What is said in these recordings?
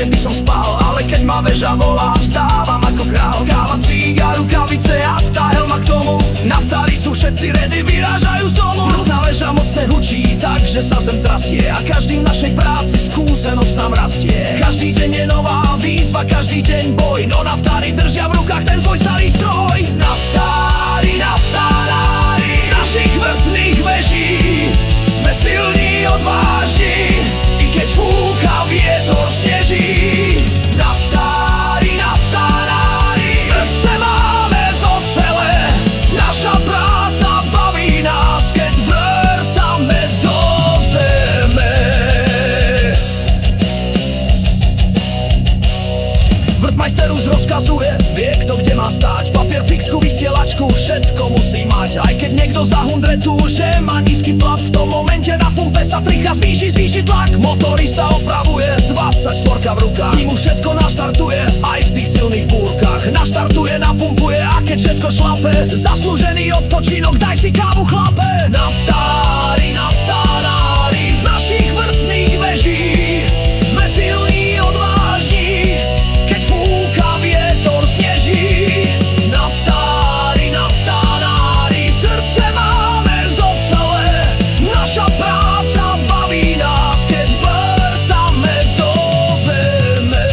deň by som spal, ale keď ma väža volá, vstávam ako král. Káva, cíga, rukavice a tá helma k tomu. Naftári sú všetci ready, vyrážajú z domu. Hrudná väža mocne hučí, takže sa zem trasie. A každý v našej práci skúsenosť nám rastie. Každý deň je nová výzva, každý deň boj. No naftári držia v rukách ten svoj starý stroj. Naftári, naftári, z našich vrtných veží sme silní, odvážni, i keď fúka vietor, sneží. Naftári, naftári, srdce máme z ocele. Naša práca baví nás, keď vrtame do zeme. Vrtmajster už rozkazuje, vie kto kde má stáť. Papier, fixku, vysielačku, všetko musí mať. Aj keď niekto zahundre tu, že má nízky plat, v tom momente na pumpe sa tricha zvýši tlak. Motorista opravuje, 24 v rukách, tým už všetko naštartuje. Aj v tých silných búrkach naštartuje, napumpuje. A keď všetko šlape, zaslúžený odpočinok, daj si kávu, chlape. Naftári, naftári, z našich vrtných veží sme silní, odvážni, keď fúka vietor, sneží. Naftári, naftári, srdce máme z ocele. Naša práca baví nás, keď vrtame do zeme.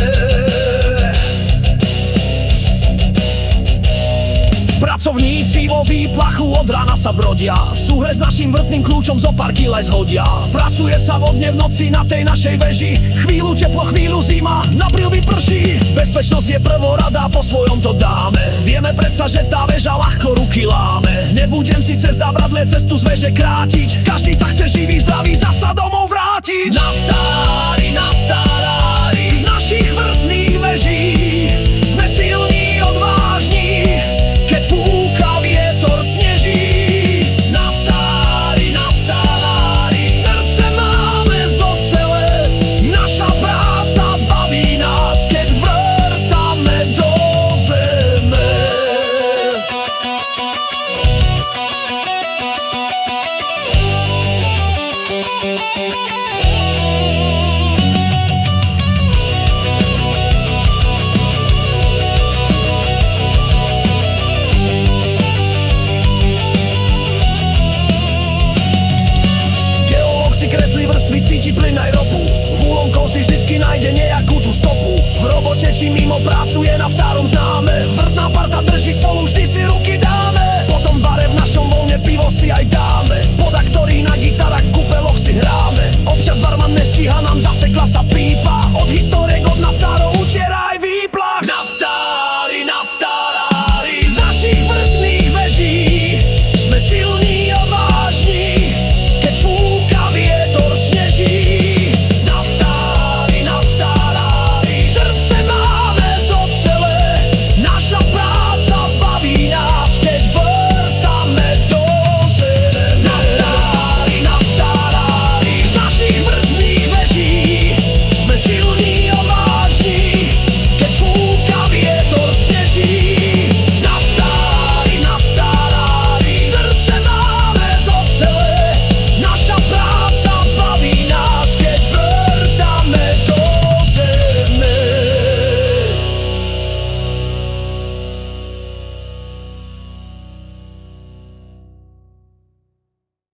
Pracovníci vo výplachu od rána sa brodia, v súhre s našim vrtným kľúčom zo pár kile zhodia. Pracuje sa vodne v noci na tej našej veži, chvíľu teplo, chvíľu zima, na prilby prší. Bezpečnosť je prvorada, po svojom to dáme. Vieme predsa, že tá väža ľahko ruky láme. Nebudem si cez zábradlie cestu z veže krátiť, každý sa chce živý, zdravý zasa domov vrátiť. Naftári, naftári, z našich vrtných veží sme silní, odvážni, keď fúka vietor, sneží. Naftári, naftári, srdce máme z ocele. Naša práca baví nás, keď vrtame do zeme. Geológ si kreslí vrstvy, cíti plyn aj ropu. V úlomkoch si vždycky nájde nejakú tú stopu. V robote či mimo pracuje naftárom známe.